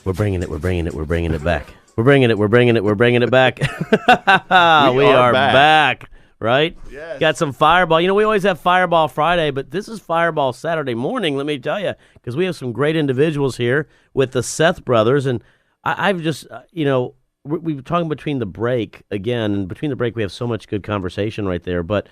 We're bringing it. We're bringing it. We're bringing it back. We're bringing it. We're bringing it. We're bringing it back. we are back. Right? Yes. Got some Fireball. You know, we always have Fireball Friday, but this is Fireball Saturday morning, let me tell you, because we have some great individuals here with the Seth brothers. And I've just, we've talking between the break again, and between the break, we have so much good conversation right there. But,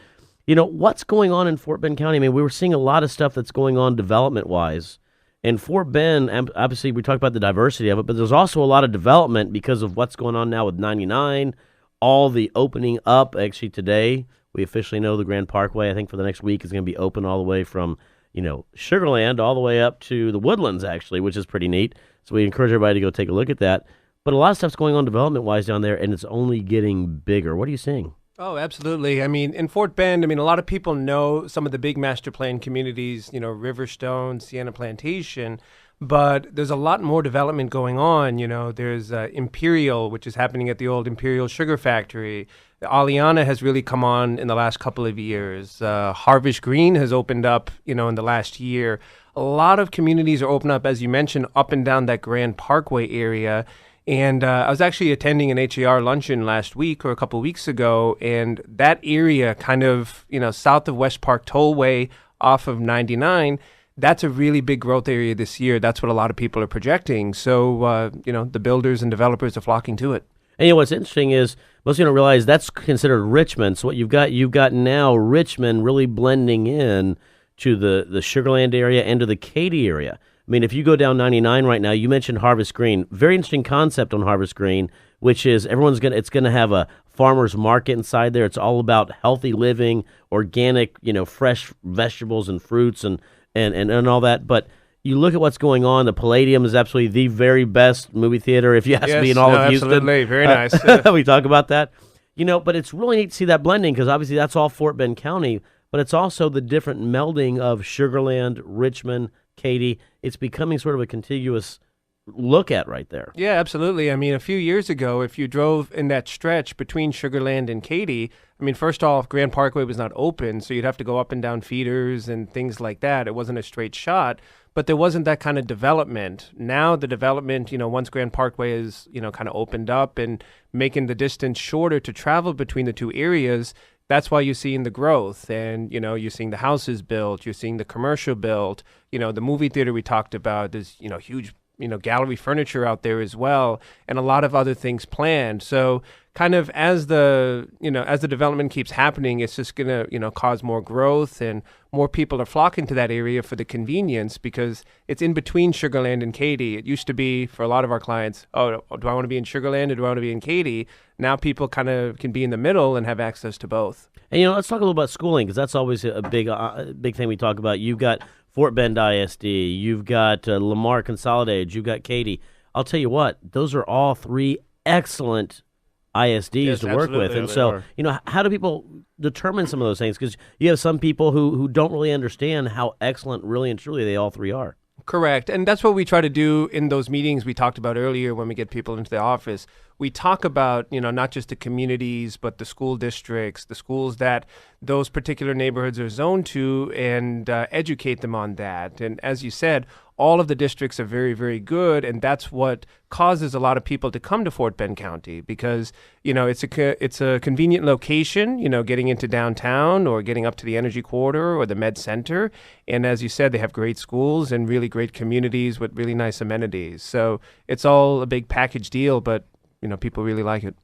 what's going on in Fort Bend County? I mean, we were seeing a lot of stuff that's going on development-wise. And Fort Bend, obviously, we talked about the diversity of it, but there's also a lot of development because of what's going on now with 99, all the opening up. Actually, today, we officially know the Grand Parkway, I think, for the next week is going to be open all the way from, Sugarland all the way up to the Woodlands, actually, which is pretty neat. So we encourage everybody to go take a look at that. But a lot of stuff's going on development-wise down there, and it's only getting bigger. What are you seeing? Oh, absolutely. I mean, in Fort Bend, a lot of people know some of the big master plan communities, Riverstone, Sienna Plantation, but there's a lot more development going on. There's Imperial, which is happening at the old Imperial Sugar Factory. Aliana has really come on in the last couple of years. Harvest Green has opened up, in the last year. A lot of communities are opening up, as you mentioned, up and down that Grand Parkway area. And I was actually attending an HAR luncheon last week or a couple of weeks ago, and that area kind of, south of West Park Tollway off of 99, that's a really big growth area this year. That's what a lot of people are projecting. So, the builders and developers are flocking to it. And what's interesting is most people don't realize that's considered Richmond. So what you've got now Richmond really blending in to the Sugarland area and to the Katy area. I mean, if you go down 99 right now, you mentioned Harvest Green. Very interesting concept on Harvest Green, which is it's going to have a farmer's market inside there. It's all about healthy living, organic, fresh vegetables and fruits and all that. But you look at what's going on. The Palladium is absolutely the very best movie theater, if you ask me, in all of Houston. Absolutely. Very nice. We talk about that. But it's really neat to see that blending because obviously that's all Fort Bend County, but it's also the different melding of Sugarland, Richmond, Katy. It's becoming sort of a contiguous look at right there. Yeah, absolutely. A few years ago, if you drove in that stretch between Sugarland and Katy, first off, Grand Parkway was not open, so you'd have to go up and down feeders and things like that. It wasn't a straight shot, but there wasn't that kind of development. Now the development, once Grand Parkway is, kind of opened up and making the distance shorter to travel between the two areas, that's why you're seeing the growth, and you're seeing the houses built, you're seeing the commercial built, the movie theater we talked about. There's huge gallery furniture out there as well, and a lot of other things planned. So kind of as the development keeps happening, it's just gonna cause more growth, and more people are flocking to that area for the convenience because it's in between Sugarland and Katy. It used to be for a lot of our clients, do I want to be in Sugarland or do I want to be in Katy? Now people kind of can be in the middle and have access to both. And let's talk a little about schooling because that's always a big thing we talk about. You've got Fort Bend ISD, you've got Lamar Consolidated, you've got Katy. I'll tell you what, those are all three excellent ISDs to work with. And so, how do people determine some of those things? Because you have some people who don't really understand how excellent, really and truly, they all three are. Correct. And that's what we try to do in those meetings we talked about earlier when we get people into the office. We talk about, not just the communities, but the school districts, the schools that those particular neighborhoods are zoned to, and educate them on that. And as you said, all of the districts are very, very good, and that's what causes a lot of people to come to Fort Bend County because, it's a convenient location, getting into downtown or getting up to the Energy Corridor or the Med Center. And as you said, they have great schools and really great communities with really nice amenities. So it's all a big package deal, but people really like it.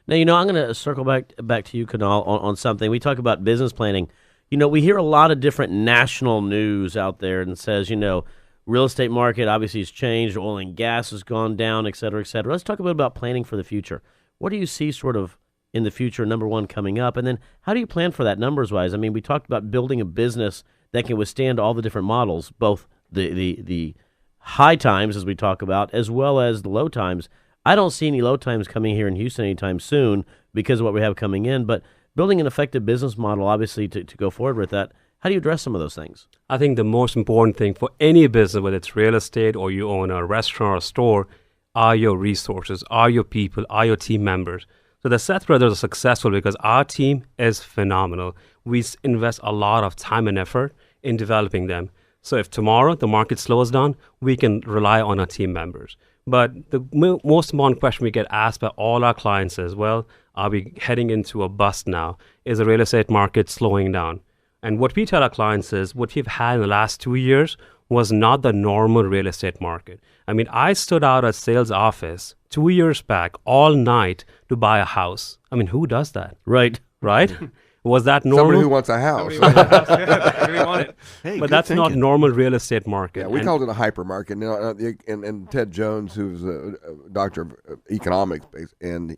Now, I'm going to circle back to you, Kunal, on something. We talk about business planning. We hear a lot of different national news out there and says, real estate market obviously has changed, oil and gas has gone down, et cetera, et cetera. Let's talk a bit about planning for the future. What do you see sort of in the future, number one, coming up? And then how do you plan for that numbers-wise? We talked about building a business that can withstand all the different models, both the high times, as we talk about, as well as the low times. I don't see any low times coming here in Houston anytime soon because of what we have coming in, but building an effective business model, obviously, to go forward with that, how do you address some of those things? I think the most important thing for any business, whether it's real estate or you own a restaurant or a store, are your resources, are your people, are your team members. So the Seth brothers are successful because our team is phenomenal. We invest a lot of time and effort in developing them. So if tomorrow the market slows down, we can rely on our team members. But the most important question we get asked by all our clients is, well, are we heading into a bust now? Is the real estate market slowing down? And what we tell our clients is what we've had in the last 2 years was not the normal real estate market. I mean, I stood out at sales office 2 years back all night to buy a house. I mean, who does that? Right. Right? Was that normal? Somebody who wants a house. Somebody want it. Hey, But good that's not thinking. normal real estate market. Yeah, we And- called it a hypermarket. And Ted Jones, who's a doctor of economics, and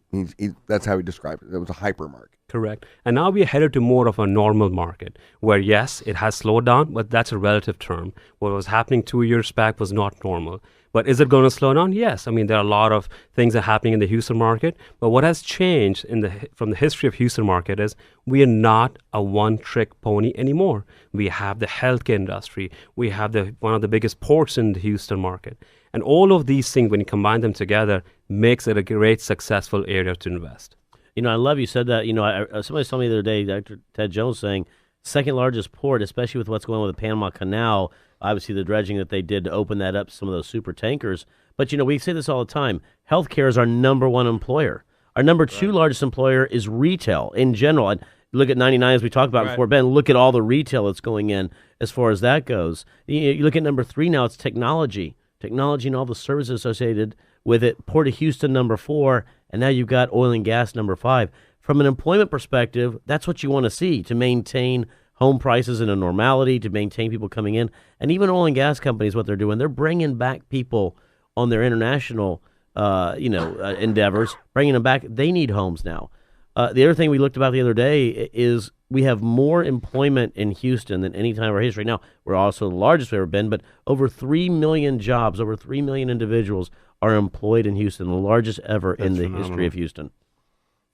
that's how he described it. It was a hypermarket. Correct. And now we are headed to more of a normal market where, yes, it has slowed down, but that's a relative term. What was happening 2 years back was not normal. But is it going to slow down? Yes. I mean, there are a lot of things that are happening in the Houston market. But what has changed from the history of Houston market is we are not a one-trick pony anymore. We have the healthcare industry. We have one of the biggest ports in the Houston market. And all of these things, when you combine them together, makes it a great, successful area to invest. You know, I love you said that. You know, somebody told me the other day, Dr. Ted Jones saying, second largest port, especially with what's going on with the Panama Canal, obviously the dredging that they did to open that up, some of those super tankers. But, you know, we say this all the time. Healthcare is our number one employer. Our number two largest employer is retail in general. And look at 99, as we talked about before, Ben, look at all the retail that's going in as far as that goes. You look at number three now, it's technology. Technology and all the services associated with it. Port of Houston, number 4. And now you've got oil and gas, number 5. From an employment perspective, that's what you want to see to maintain home prices in a normality, to maintain people coming in. And even oil and gas companies, what they're doing, they're bringing back people on their international, endeavors, bringing them back. They need homes now. The other thing we looked about the other day is we have more employment in Houston than any time in our history. Now, we're also the largest we've ever been, but over 3 million jobs, over 3 million individuals are employed in Houston, the largest ever in the history of Houston.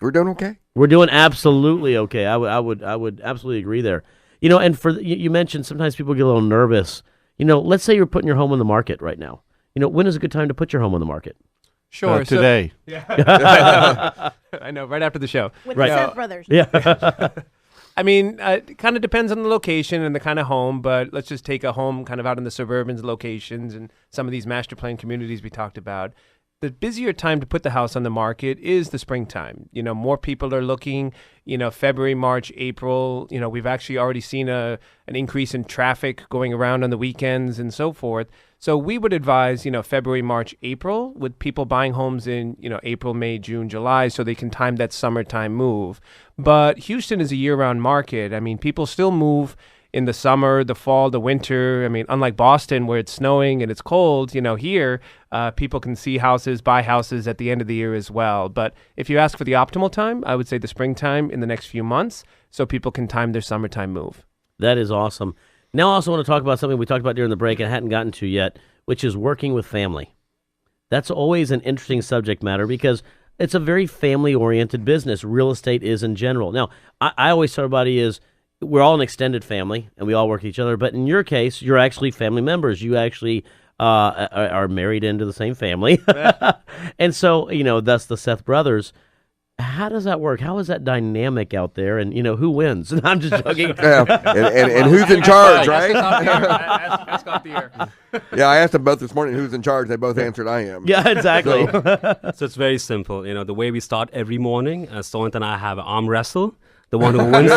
We're doing okay. We're doing absolutely okay. I would absolutely agree there. You know, and you mentioned sometimes people get a little nervous. You know, let's say you're putting your home on the market right now. You know, when is a good time to put your home on the market? Sure. Today. I know, right after the show. With Right. the Seth brothers. Yeah. I mean, it kind of depends on the location and the kind of home, but let's just take a home kind of out in the suburban locations and some of these master plan communities we talked about. The busier time to put the house on the market is the springtime. You know, more people are looking, you know, February, March, April. You know, we've actually already seen an increase in traffic going around on the weekends and so forth. So we would advise, you know, February, March, April, with people buying homes in, you know, April, May, June, July, so they can time that summertime move. But Houston is a year-round market. I mean, people still move in the summer, the fall, the winter. I mean, unlike Boston where it's snowing and it's cold, you know, here people can see houses, buy houses at the end of the year as well. But if you ask for the optimal time, I would say the springtime in the next few months so people can time their summertime move. That is awesome. Now I also want to talk about something we talked about during the break and hadn't gotten to yet, which is working with family. That's always an interesting subject matter because it's a very family-oriented business. Real estate is in general. Now, I always tell everybody is we're all an extended family and we all work with each other. But in your case, you're actually family members. You actually are married into the same family. And so, you know, thus the Seth brothers. How does that work? How is that dynamic out there? And, you know, who wins? I'm just joking. Yeah. And who's in charge, right? Ask off the air. Yeah, I asked them both this morning who's in charge. They both answered I am. Yeah, exactly. So it's very simple. You know, the way we start every morning, Soint and I have an arm wrestle. The one who wins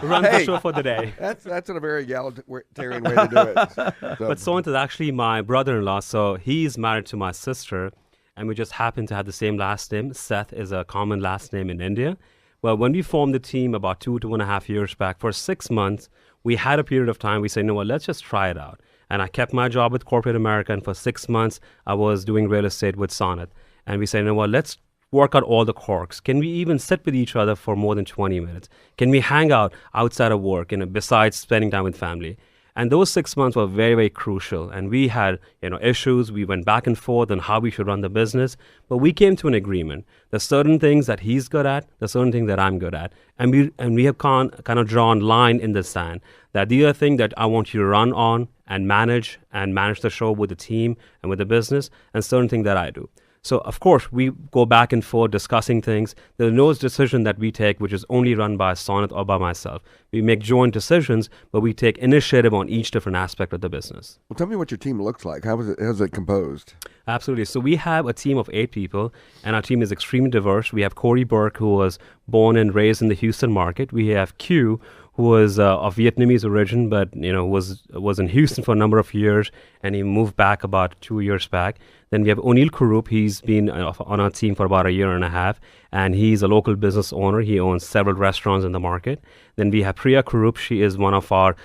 runs the show for the day. That's a very egalitarian way to do it. So, But Soint is actually my brother-in-law, so he's married to my sister, and we just happen to have the same last name. Seth is a common last name in India. Well, when we formed the team about 2.5 years back, for 6 months, we had a period of time. We said, you know what, let's just try it out. And I kept my job with corporate America, and for 6 months, I was doing real estate with Sonnet. And we said, you know what, let's work out all the quirks. Can we even sit with each other for more than 20 minutes? Can we hang out outside of work, you know, besides spending time with family? And those 6 months were very, very crucial. And we had, you know, issues. We went back and forth on how we should run the business. But we came to an agreement. There's certain things that he's good at. There's certain things that I'm good at. And we have kind of drawn line in the sand that the other thing that I want you to run on and manage the show with the team and with the business, and certain thing that I do. So, of course, we go back and forth discussing things. There's no decision that we take which is only run by Sonnet or by myself. We make joint decisions, but we take initiative on each different aspect of the business. Well, tell me what your team looks like. How's it composed? Absolutely. So we have a team of 8 people, and our team is extremely diverse. We have Corey Burke, who was born and raised in the Houston market. We have Q, who was of Vietnamese origin, but was in Houston for a number of years, and he moved back about 2 years back. Then we have O'Neill Kurup. He's been on our team for about a year and a half, and he's a local business owner. He owns several restaurants in the market. Then we have Priya Kurup. She is one of our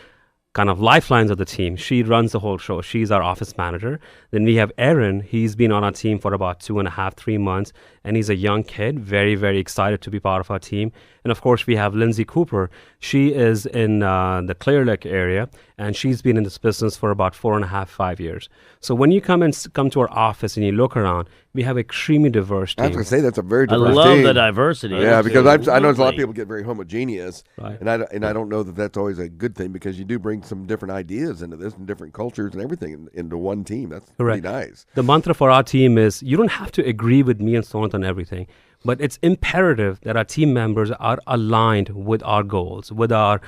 kind of lifelines of the team. She runs the whole show. She's our office manager. Then we have Aaron. He's been on our team for about 2.5, 3 months, and he's a young kid, very, very excited to be part of our team. And of course, we have Lindsay Cooper. She is in the Clear Lake area, and she's been in this business for about 4.5, 5 years. So when you come to our office and you look around, we have extremely diverse team. I was going to say that's a very I diverse team. love the diversity. Yeah, because I know a lot of Absolutely. people get very homogeneous, Right. and I don't know that that's always a good thing, because you do bring some different ideas into this and different cultures and everything into one team. That's Correct. pretty nice. The mantra for our team is you don't have to agree with me and Sonat on everything, but it's imperative that our team members are aligned with our goals, with our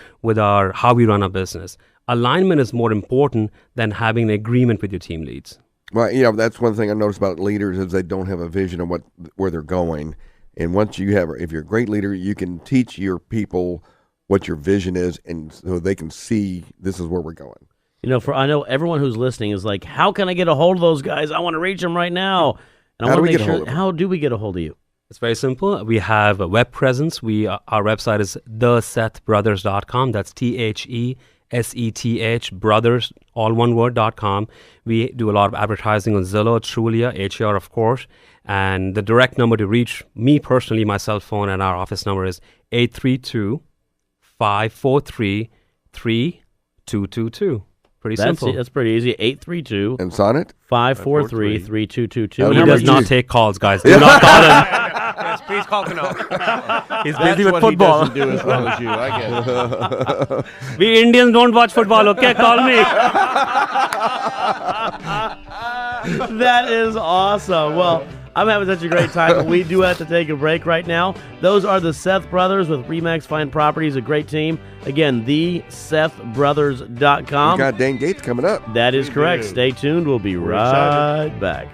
how we run our business. Alignment is more important than having an agreement with your team leads. Well, that's one thing I noticed about leaders is they don't have a vision of where they're going. And once if you're a great leader, you can teach your people what your vision is, and so they can see this is where we're going. I know everyone who's listening is like, how can I get a hold of those guys? I want to reach them right now. And I want to make sure. How do we get a hold of you? It's very simple. We have a web presence. Our website is thesethbrothers.com. That's THESETH brothers, all one word.com. We do a lot of advertising on Zillow, Trulia, HR, of course. And the direct number to reach me personally, my cell phone, and our office number is 832-543-3222. Pretty simple. That's pretty easy. 832 And Sonnet? 543-3222. He does not take calls, guys. Do not call him. Yes, please call Canal. He's That's busy with what football. he doesn't do as well as you. I get it. We Indians don't watch football, okay? Call me. That is awesome. Well, I'm having such a great time, but we do have to take a break right now. Those are the Seth brothers with Remax Fine Properties, a great team. Again, thesethbrothers.com. We got Dan Gates coming up. That is correct. do. Stay tuned. We'll be We're right excited. back.